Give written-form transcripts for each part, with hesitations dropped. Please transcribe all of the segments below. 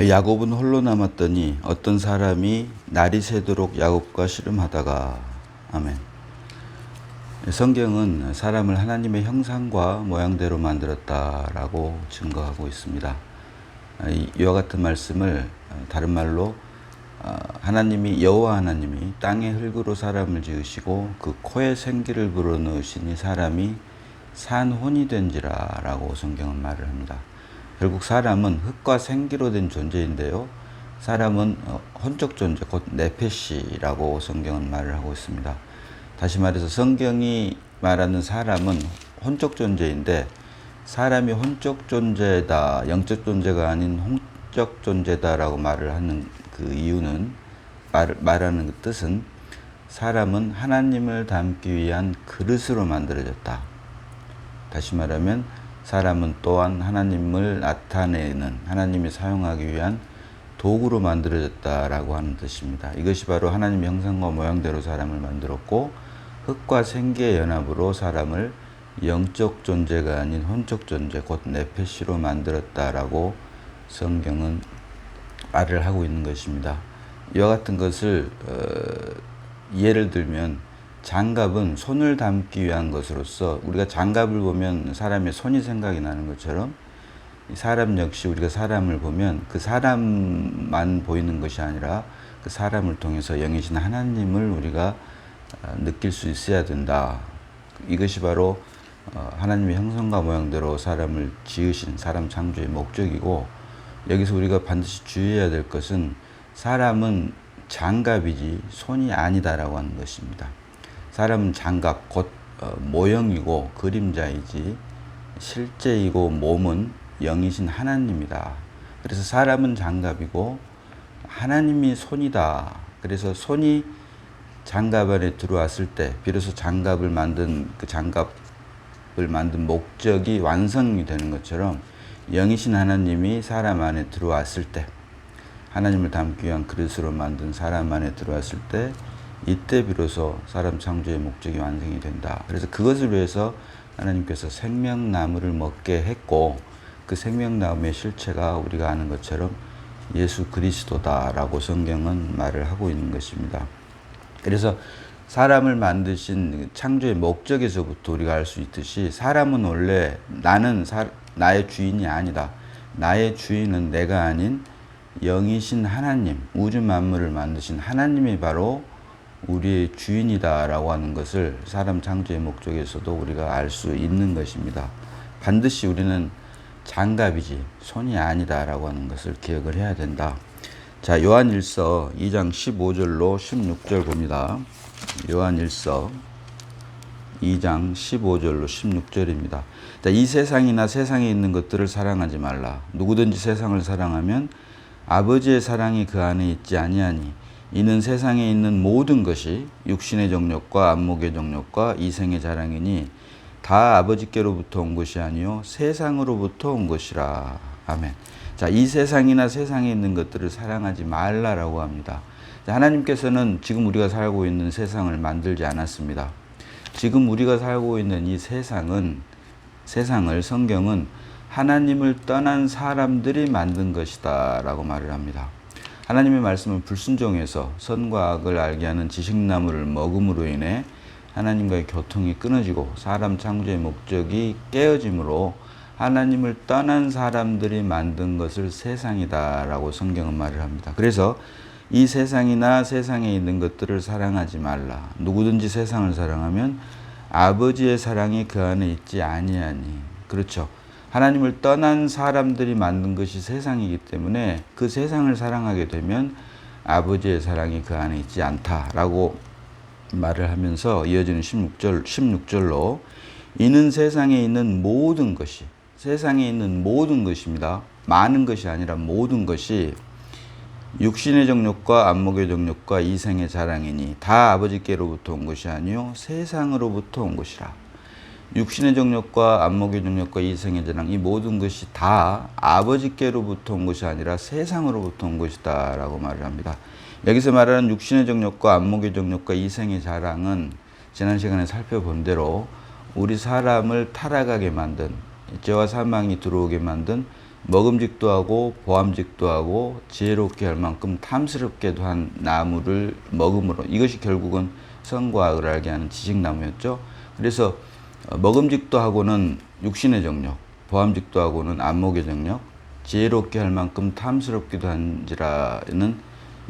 야곱은 홀로 남았더니 어떤 사람이 날이 새도록 야곱과 씨름하다가. 아멘. 성경은 사람을 하나님의 형상과 모양대로 만들었다라고 증거하고 있습니다. 이와 같은 말씀을 다른 말로 하나님이 여호와 하나님이 땅의 흙으로 사람을 지으시고 그 코에 생기를 불어넣으시니 사람이 산혼이 된지라라고 성경은 말을 합니다. 결국 사람은 흙과 생기로 된 존재인데요. 사람은 혼적 존재, 곧 네페시라고 성경은 말을 하고 있습니다. 다시 말해서 성경이 말하는 사람은 혼적 존재인데, 사람이 혼적 존재다, 영적 존재가 아닌 혼적 존재다라고 말을 하는 그 이유는, 말하는 그 뜻은 사람은 하나님을 담기 위한 그릇으로 만들어졌다. 다시 말하면 사람은 또한 하나님을 나타내는, 하나님이 사용하기 위한 도구로 만들어졌다라고 하는 뜻입니다. 이것이 바로 하나님의 형상과 모양대로 사람을 만들었고, 흙과 생기의 연합으로 사람을 영적 존재가 아닌 혼적 존재, 곧 네페시로 만들었다라고 성경은 말을 하고 있는 것입니다. 이와 같은 것을 예를 들면, 장갑은 손을 담기 위한 것으로서, 우리가 장갑을 보면 사람의 손이 생각이 나는 것처럼, 사람 역시 우리가 사람을 보면 그 사람만 보이는 것이 아니라 그 사람을 통해서 영이신 하나님을 우리가 느낄 수 있어야 된다. 이것이 바로 하나님의 형상과 모양대로 사람을 지으신 사람 창조의 목적이고, 여기서 우리가 반드시 주의해야 될 것은 사람은 장갑이지 손이 아니다라고 하는 것입니다. 사람은 장갑, 곧 모형이고 그림자이지 실제이고 몸은 영이신 하나님이다. 그래서 사람은 장갑이고 하나님이 손이다. 그래서 손이 장갑 안에 들어왔을 때 비로소 장갑을 만든 목적이 완성이 되는 것처럼, 영이신 하나님이 사람 안에 들어왔을 때, 하나님을 담기 위한 그릇으로 만든 사람 안에 들어왔을 때, 이때 비로소 사람 창조의 목적이 완성이 된다. 그래서 그것을 위해서 하나님께서 생명나무를 먹게 했고, 그 생명나무의 실체가 우리가 아는 것처럼 예수 그리스도다라고 성경은 말을 하고 있는 것입니다. 그래서 사람을 만드신 창조의 목적에서부터 우리가 알 수 있듯이, 사람은 원래 나의 주인이 아니다. 나의 주인은 내가 아닌 영이신 하나님, 우주 만물을 만드신 하나님이 바로 우리의 주인이다라고 하는 것을 사람 창조의 목적에서도 우리가 알 수 있는 것입니다. 반드시 우리는 장갑이지 손이 아니다라고 하는 것을 기억을 해야 된다. 자, 요한일서 2장 15절로 16절 봅니다. 요한일서 2장 15절로 16절입니다. 자, 이 세상이나 세상에 있는 것들을 사랑하지 말라. 누구든지 세상을 사랑하면 아버지의 사랑이 그 안에 있지 아니하니, 이는 세상에 있는 모든 것이 육신의 정욕과 안목의 정욕과 이생의 자랑이니 다 아버지께로부터 온 것이 아니요 세상으로부터 온 것이라. 아멘. 자, 이 세상이나 세상에 있는 것들을 사랑하지 말라라고 합니다. 자, 하나님께서는 지금 우리가 살고 있는 세상을 만들지 않았습니다. 지금 우리가 살고 있는 이 세상을 성경은 하나님을 떠난 사람들이 만든 것이다 라고 말을 합니다. 하나님의 말씀은 불순종해서 선과 악을 알게 하는 지식나무를 먹음으로 인해 하나님과의 교통이 끊어지고 사람 창조의 목적이 깨어짐으로 하나님을 떠난 사람들이 만든 것을 세상이다 라고 성경은 말을 합니다. 그래서 이 세상이나 세상에 있는 것들을 사랑하지 말라. 누구든지 세상을 사랑하면 아버지의 사랑이 그 안에 있지 아니하니. 그렇죠. 하나님을 떠난 사람들이 만든 것이 세상이기 때문에 그 세상을 사랑하게 되면 아버지의 사랑이 그 안에 있지 않다라고 말을 하면서 이어지는 16절로 이는 세상에 있는 모든 것이, 세상에 있는 모든 것입니다. 많은 것이 아니라 모든 것이 육신의 정욕과 안목의 정욕과 이생의 자랑이니 다 아버지께로부터 온 것이 아니요 세상으로부터 온 것이라. 육신의 정욕과 안목의 정욕과 이생의 자랑, 이 모든 것이 다 아버지께로부터 온 것이 아니라 세상으로부터 온 것이다 라고 말을 합니다. 여기서 말하는 육신의 정욕과 안목의 정욕과 이생의 자랑은 지난 시간에 살펴본 대로 우리 사람을 타락하게 만든, 죄와 사망이 들어오게 만든 먹음직도 하고 보암직도 하고 지혜롭게 할 만큼 탐스럽게도 한 나무를 먹음으로, 이것이 결국은 선과 악을 알게 하는 지식나무였죠. 그래서 먹음직도 하고는 육신의 정력, 보암직도 하고는 안목의 정력, 지혜롭게 할 만큼 탐스럽기도 한지라는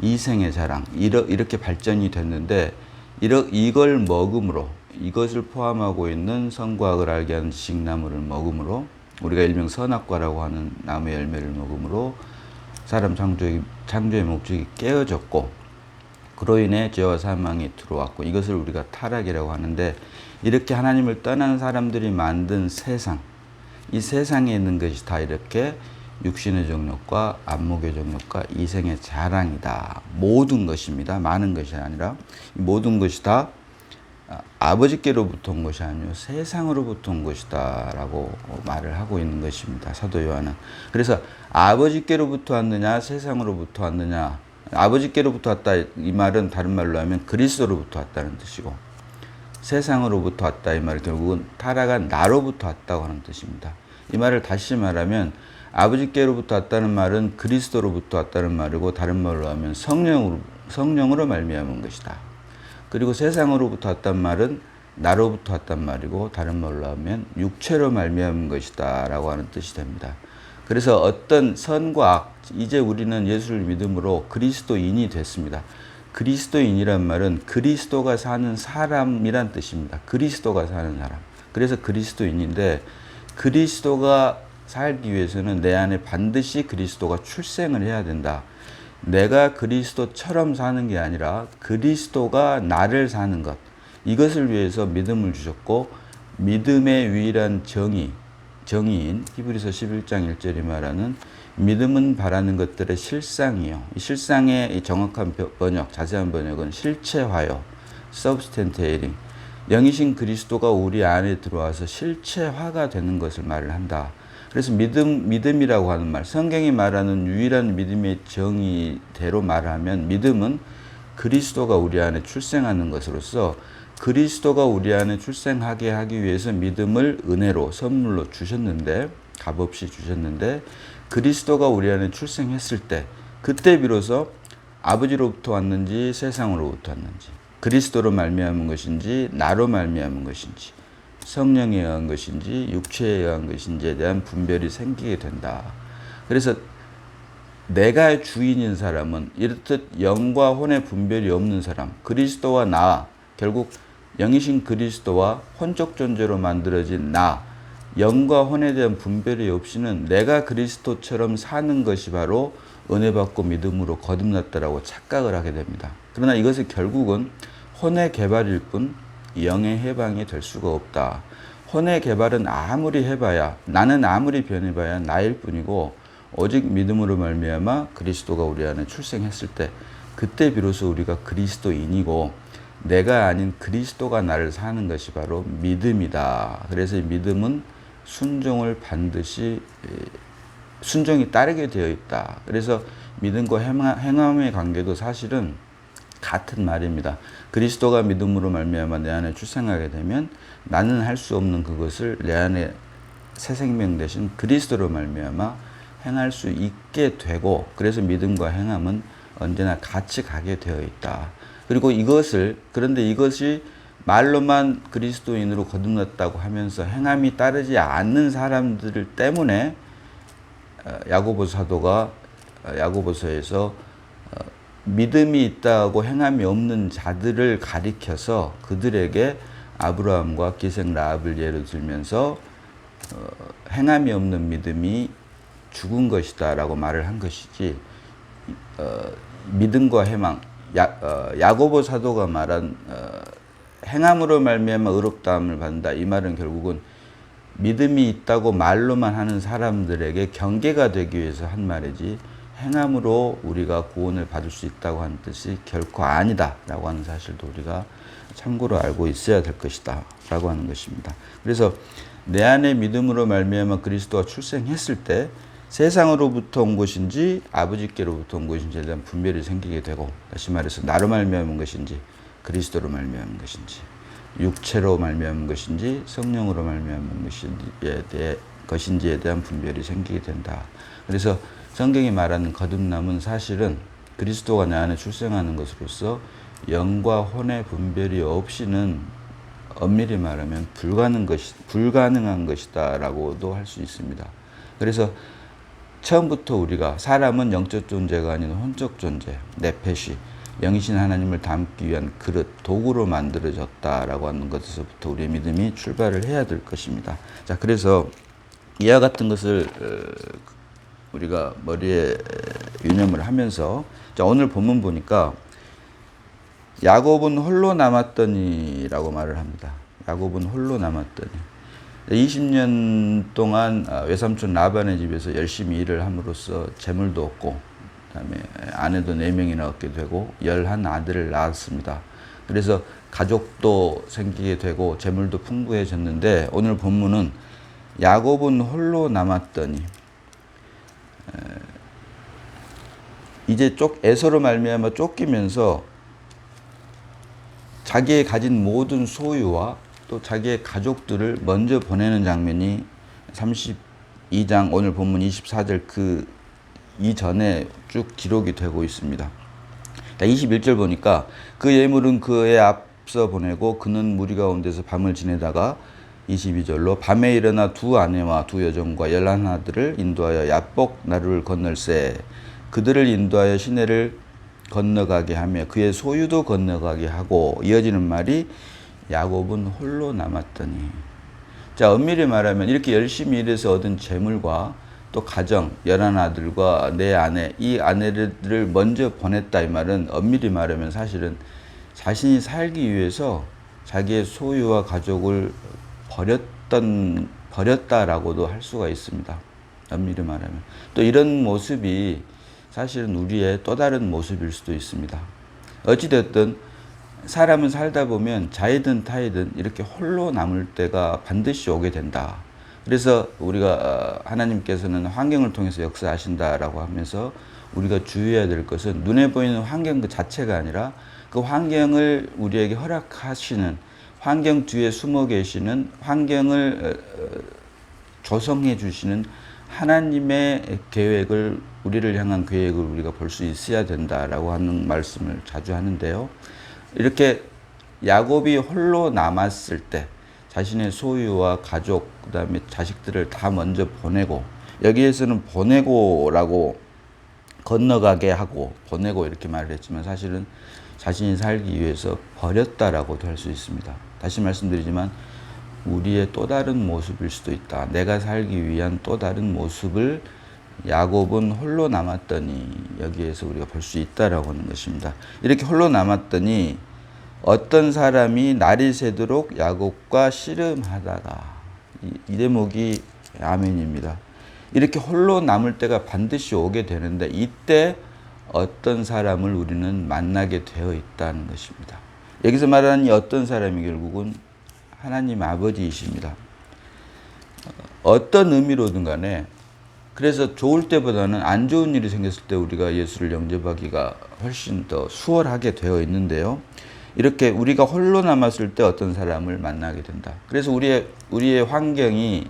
이생의 자랑, 이렇게 발전이 됐는데, 이걸 먹음으로, 이것을 포함하고 있는 선과 악을 알게 하는 지식나무를 먹음으로, 우리가 일명 선악과라고 하는 나무의 열매를 먹음으로 사람 창조의 목적이 깨어졌고, 그로 인해 죄와 사망이 들어왔고, 이것을 우리가 타락이라고 하는데, 이렇게 하나님을 떠난 사람들이 만든 세상, 이 세상에 있는 것이 다 이렇게 육신의 정욕과 안목의 정욕과 이생의 자랑이다. 모든 것입니다. 많은 것이 아니라 모든 것이 다 아버지께로부터 온 것이 아니요 세상으로부터 온 것이다 라고 말을 하고 있는 것입니다. 사도 요한은. 그래서 아버지께로부터 왔느냐 세상으로부터 왔느냐, 아버지께로부터 왔다 이 말은 다른 말로 하면 그리스도로부터 왔다는 뜻이고, 세상으로부터 왔다 이 말은 결국은 타락한 나로부터 왔다고 하는 뜻입니다. 이 말을 다시 말하면 아버지께로부터 왔다는 말은 그리스도로부터 왔다는 말이고, 다른 말로 하면 성령으로 말미암은 것이다. 그리고 세상으로부터 왔단 말은 나로부터 왔단 말이고, 다른 말로 하면 육체로 말미암은 것이다 라고 하는 뜻이 됩니다. 그래서 어떤 선과 악, 이제 우리는 예수를 믿음으로 그리스도인이 됐습니다. 그리스도인이란 말은 그리스도가 사는 사람이란 뜻입니다. 그리스도가 사는 사람. 그래서 그리스도인인데, 그리스도가 살기 위해서는 내 안에 반드시 그리스도가 출생을 해야 된다. 내가 그리스도처럼 사는 게 아니라 그리스도가 나를 사는 것, 이것을 위해서 믿음을 주셨고, 믿음의 유일한 정의인 히브리서 11장 1절이 말하는 믿음은 바라는 것들의 실상이요. 이 실상의 정확한 번역, 자세한 번역은 실체화요. substantiating. 영이신 그리스도가 우리 안에 들어와서 실체화가 되는 것을 말을 한다. 그래서 믿음이라고 하는 말, 성경이 말하는 유일한 믿음의 정의대로 말하면 믿음은 그리스도가 우리 안에 출생하는 것으로서, 그리스도가 우리 안에 출생하게 하기 위해서 믿음을 은혜로 선물로 주셨는데, 값없이 주셨는데, 그리스도가 우리 안에 출생했을 때, 그때 비로소 아버지로부터 왔는지 세상으로부터 왔는지, 그리스도로 말미암은 것인지 나로 말미암은 것인지, 성령에 의한 것인지 육체에 의한 것인지에 대한 분별이 생기게 된다. 그래서 내가 주인인 사람은, 이렇듯 영과 혼의 분별이 없는 사람, 그리스도와 나, 결국 영이신 그리스도와 혼적 존재로 만들어진 나, 영과 혼에 대한 분별이 없이는 내가 그리스도처럼 사는 것이 바로 은혜 받고 믿음으로 거듭났다라고 착각을 하게 됩니다. 그러나 이것은 결국은 혼의 개발일 뿐 영의 해방이 될 수가 없다. 혼의 개발은 아무리 해봐야, 나는 아무리 변해봐야 나일 뿐이고, 오직 믿음으로 말미암아 그리스도가 우리 안에 출생했을 때, 그때 비로소 우리가 그리스도인이고, 내가 아닌 그리스도가 나를 사는 것이 바로 믿음이다. 그래서 이 믿음은 순종이 따르게 되어 있다. 그래서 믿음과 행함의 관계도 사실은 같은 말입니다. 그리스도가 믿음으로 말미암아 내 안에 출생하게 되면 나는 할 수 없는 그것을 내 안에 새 생명 되신 그리스도로 말미암아 행할 수 있게 되고, 그래서 믿음과 행함은 언제나 같이 가게 되어 있다. 그리고 그런데 이것이 말로만 그리스도인으로 거듭났다고 하면서 행함이 따르지 않는 사람들 때문에 야고보 사도가 야고보서에서 믿음이 있다고 행함이 없는 자들을 가리켜서 그들에게 아브라함과 기생 라합을 예로 들면서 행함이 없는 믿음이 죽은 것이다 라고 말을 한 것이지, 믿음과 해망, 야고보 사도가 말한 행함으로 말미암아 의롭다함을 받는다, 이 말은 결국은 믿음이 있다고 말로만 하는 사람들에게 경계가 되기 위해서 한 말이지, 행함으로 우리가 구원을 받을 수 있다고 하는 뜻이 결코 아니다 라고 하는 사실도 우리가 참고로 알고 있어야 될 것이다 라고 하는 것입니다. 그래서 내 안에 믿음으로 말미암아 그리스도가 출생했을 때 세상으로부터 온 것인지 아버지께로부터 온 것인지에 대한 분별이 생기게 되고, 다시 말해서 나로 말미암은 것인지 그리스도로 말미암은 것인지, 육체로 말미암은 것인지 성령으로 말미암은 것인지에 대한 분별이 생기게 된다 그래서 성경이 말하는 거듭남은 사실은 그리스도가 내 안에 출생하는 것으로서 영과 혼의 분별이 없이는 엄밀히 말하면 불가능한 것이다라고도 할 수 있습니다. 그래서 처음부터 우리가 사람은 영적 존재가 아닌 혼적 존재, 네페시, 영이신 하나님을 담기 위한 그릇, 도구로 만들어졌다라고 하는 것에서부터 우리의 믿음이 출발을 해야 될 것입니다. 자, 그래서 이와 같은 것을 우리가 머리에 유념을 하면서, 자, 오늘 본문 보니까 야곱은 홀로 남았더니라고 말을 합니다. 야곱은 홀로 남았더니. 20년 동안 외삼촌 라반의 집에서 열심히 일을 함으로써 재물도 얻고, 그다음에 아내도 4명이나 얻게 되고 11아들을 낳았습니다. 그래서 가족도 생기게 되고 재물도 풍부해졌는데, 오늘 본문은 야곱은 홀로 남았더니, 이제 에서로 말미암아 쫓기면서 자기의 가진 모든 소유와 또 자기의 가족들을 먼저 보내는 장면이 32장 오늘 본문 24절 그 이전에 쭉 기록이 되고 있습니다. 21절 보니까 그 예물은 그의 앞서 보내고 그는 무리 가운데서 밤을 지내다가 22절로 밤에 일어나 2 아내와 2 여종과 11아들을 인도하여 야복 나루를 건널세. 그들을 인도하여 시내를 건너가게 하며 그의 소유도 건너가게 하고, 이어지는 말이 야곱은 홀로 남았더니. 자, 엄밀히 말하면 이렇게 열심히 일해서 얻은 재물과 또 가정, 11아들과 4아내, 이 아내들을 먼저 보냈다, 이 말은 엄밀히 말하면 사실은 자신이 살기 위해서 자기의 소유와 가족을 버렸다라고도 할 수가 있습니다. 엄밀히 말하면. 또 이런 모습이 사실은 우리의 또 다른 모습일 수도 있습니다. 어찌됐든 사람은 살다 보면 자이든 타이든 이렇게 홀로 남을 때가 반드시 오게 된다. 그래서 우리가 하나님께서는 환경을 통해서 역사하신다라고 하면서 우리가 주의해야 될 것은 눈에 보이는 환경 그 자체가 아니라 그 환경을 우리에게 허락하시는, 환경 뒤에 숨어 계시는, 환경을 조성해 주시는 하나님의 계획을, 우리를 향한 계획을 우리가 볼 수 있어야 된다라고 하는 말씀을 자주 하는데요. 이렇게 야곱이 홀로 남았을 때 자신의 소유와 가족, 그 다음에 자식들을 다 먼저 보내고, 여기에서는 보내고라고 건너가게 하고 보내고 이렇게 말을 했지만 사실은 자신이 살기 위해서 버렸다라고도 할 수 있습니다. 다시 말씀드리지만 우리의 또 다른 모습일 수도 있다. 내가 살기 위한 또 다른 모습을 야곱은 홀로 남았더니 여기에서 우리가 볼 수 있다라고 하는 것입니다. 이렇게 홀로 남았더니 어떤 사람이 날이 새도록 야곱과 씨름하다가, 이 대목이 아멘입니다. 이렇게 홀로 남을 때가 반드시 오게 되는데 이때 어떤 사람을 우리는 만나게 되어 있다는 것입니다. 여기서 말하는 이 어떤 사람이 결국은 하나님 아버지이십니다. 어떤 의미로든 간에, 그래서 좋을 때보다는 안 좋은 일이 생겼을 때 우리가 예수를 영접하기가 훨씬 더 수월하게 되어 있는데요. 이렇게 우리가 홀로 남았을 때 어떤 사람을 만나게 된다. 그래서 우리의 환경이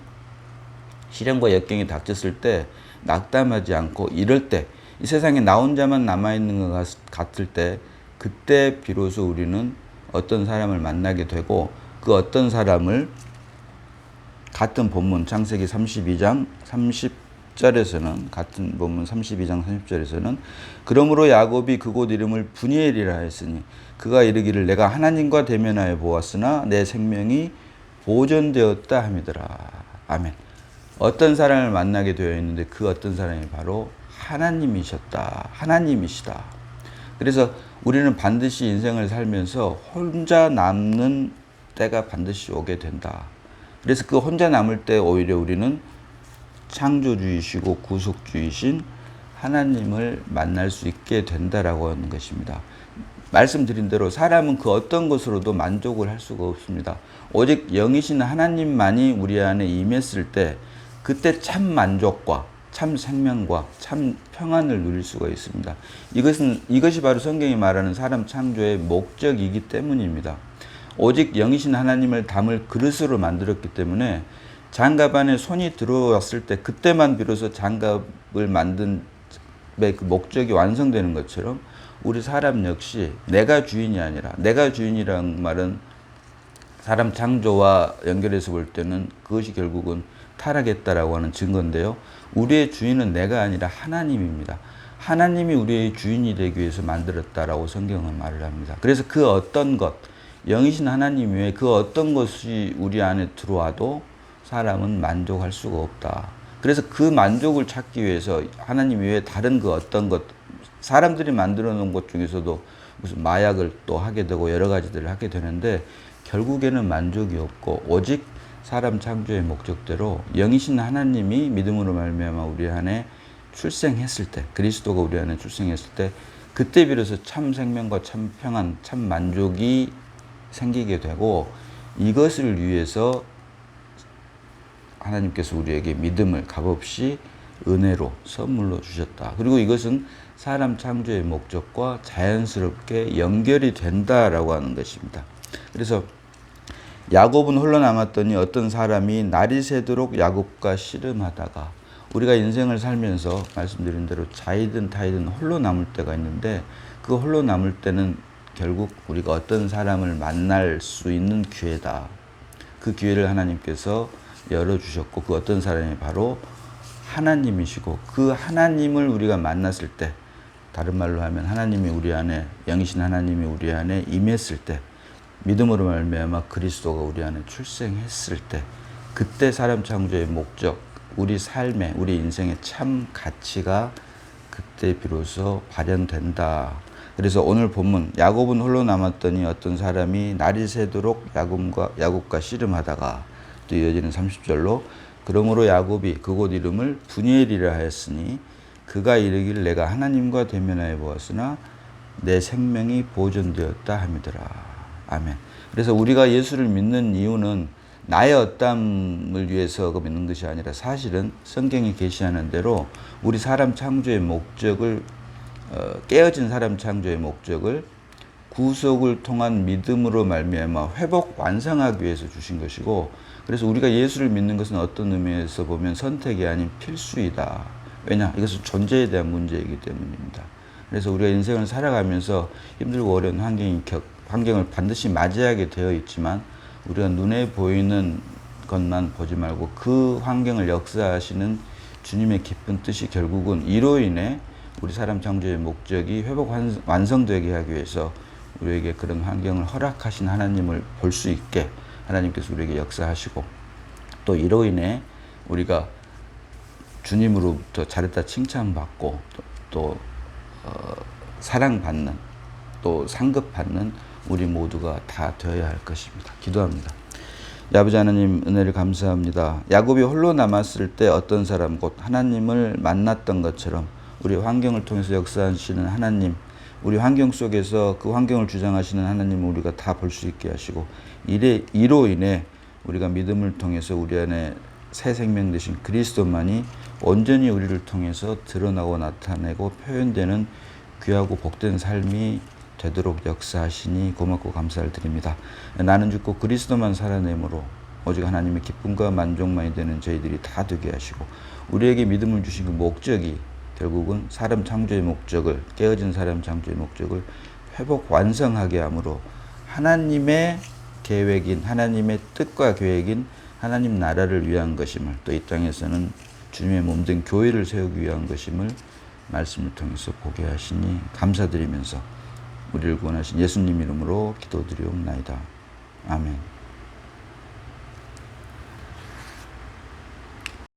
시련과 역경이 닥쳤을 때 낙담하지 않고, 이럴 때 이 세상에 나 혼자만 남아있는 것 같을 때, 그때 비로소 우리는 어떤 사람을 만나게 되고, 그 어떤 사람을 같은 본문 창세기 32장 30절에서는, 같은 본문 32장 30절에서는 그러므로 야곱이 그곳 이름을 브니엘이라 했으니 그가 이르기를 내가 하나님과 대면하여 보았으나 내 생명이 보존되었다 함이더라. 아멘. 어떤 사람을 만나게 되어 있는데 그 어떤 사람이 바로 하나님이셨다. 하나님이시다. 그래서 우리는 반드시 인생을 살면서 혼자 남는 때가 반드시 오게 된다. 그래서 그 혼자 남을 때 오히려 우리는 창조주이시고 구속주이신 하나님을 만날 수 있게 된다라고 하는 것입니다. 말씀드린 대로 사람은 그 어떤 것으로도 만족을 할 수가 없습니다. 오직 영이신 하나님만이 우리 안에 임했을 때 그때 참 만족과 참 생명과 참 평안을 누릴 수가 있습니다. 이것이 바로 성경이 말하는 사람 창조의 목적이기 때문입니다. 오직 영이신 하나님을 담을 그릇으로 만들었기 때문에 장갑 안에 손이 들어왔을 때 그때만 비로소 장갑 만든 그 목적이 완성되는 것처럼 우리 사람 역시 내가 주인이 아니라, 내가 주인이라는 말은 사람 창조와 연결해서 볼 때는 그것이 결국은 타락했다라고 하는 증거인데요. 우리의 주인은 내가 아니라 하나님입니다. 하나님이 우리의 주인이 되기 위해서 만들었다라고 성경은 말을 합니다. 그래서 그 어떤 것, 영이신 하나님 외에 그 어떤 것이 우리 안에 들어와도 사람은 만족할 수가 없다. 그래서 그 만족을 찾기 위해서 하나님 외에 다른 그 어떤 것, 사람들이 만들어 놓은 것 중에서도 무슨 마약을 또 하게 되고 여러 가지들을 하게 되는데 결국에는 만족이 없고 오직 사람 창조의 목적대로 영이신 하나님이 믿음으로 말미암아 우리 안에 출생했을 때, 그리스도가 우리 안에 출생했을 때 그때 비로소 참 생명과 참 평안, 참 만족이 생기게 되고 이것을 위해서 하나님께서 우리에게 믿음을 값없이 은혜로 선물로 주셨다. 그리고 이것은 사람 창조의 목적과 자연스럽게 연결이 된다라고 하는 것입니다. 그래서 야곱은 홀로 남았더니 어떤 사람이 날이 새도록 야곱과 씨름하다가, 우리가 인생을 살면서 말씀드린 대로 자이든 타이든 홀로 남을 때가 있는데 그 홀로 남을 때는 결국 우리가 어떤 사람을 만날 수 있는 기회다. 그 기회를 하나님께서 열어주셨고 그 어떤 사람이 바로 하나님이시고 그 하나님을 우리가 만났을 때, 다른 말로 하면 하나님이 우리 안에, 영이신 하나님이 우리 안에 임했을 때, 믿음으로 말미암아 그리스도가 우리 안에 출생했을 때, 그때 사람 창조의 목적, 우리 삶의, 우리 인생의 참 가치가 그때 비로소 발현된다. 그래서 오늘 본문 야곱은 홀로 남았더니 어떤 사람이 날이 새도록 야곱과 씨름하다가, 또 이어지는 30절로 그러므로 야곱이 그곳 이름을 분이엘이라 하였으니 그가 이르기를 내가 하나님과 대면하여 보았으나 내 생명이 보존되었다 함이더라. 아멘. 그래서 우리가 예수를 믿는 이유는 나의 어땀을 위해서 믿는 것이 아니라 사실은 성경이 계시하는 대로 우리 사람 창조의 목적을, 깨어진 사람 창조의 목적을 구속을 통한 믿음으로 말미암아 회복 완성하기 위해서 주신 것이고, 그래서 우리가 예수를 믿는 것은 어떤 의미에서 보면 선택이 아닌 필수이다. 왜냐? 이것은 존재에 대한 문제이기 때문입니다. 그래서 우리가 인생을 살아가면서 힘들고 어려운 환경을 반드시 맞이하게 되어 있지만 우리가 눈에 보이는 것만 보지 말고 그 환경을 역사하시는 주님의 깊은 뜻이 결국은 이로 인해 우리 사람 창조의 목적이 회복 완성되게 하기 위해서 우리에게 그런 환경을 허락하신 하나님을 볼 수 있게 하나님께서 우리에게 역사하시고, 또 이로 인해 우리가 주님으로부터 잘했다 칭찬받고 또 사랑받는, 또 상급받는 우리 모두가 다 되어야 할 것입니다. 기도합니다. 아버지 하나님, 은혜를 감사합니다. 야곱이 홀로 남았을 때 어떤 사람, 곧 하나님을 만났던 것처럼 우리 환경을 통해서 역사하시는 하나님, 우리 환경 속에서 그 환경을 주장하시는 하나님을 우리가 다 볼 수 있게 하시고, 이로 인해 우리가 믿음을 통해서 우리 안에 새 생명 되신 그리스도만이 온전히 우리를 통해서 드러나고 나타내고 표현되는 귀하고 복된 삶이 되도록 역사하시니 고맙고 감사를 드립니다. 나는 죽고 그리스도만 살아내므로 오직 하나님의 기쁨과 만족만이 되는 저희들이 다 되게 하시고, 우리에게 믿음을 주신 그 목적이 결국은 사람 창조의 목적을, 깨어진 사람 창조의 목적을 회복 완성하게 함으로 하나님의 계획인, 하나님의 뜻과 계획인 하나님 나라를 위한 것임을, 또 이 땅에서는 주님의 몸된 교회를 세우기 위한 것임을 말씀을 통해서 보게 하시니 감사드리면서 우리를 구원하신 예수님 이름으로 기도드리옵나이다. 아멘.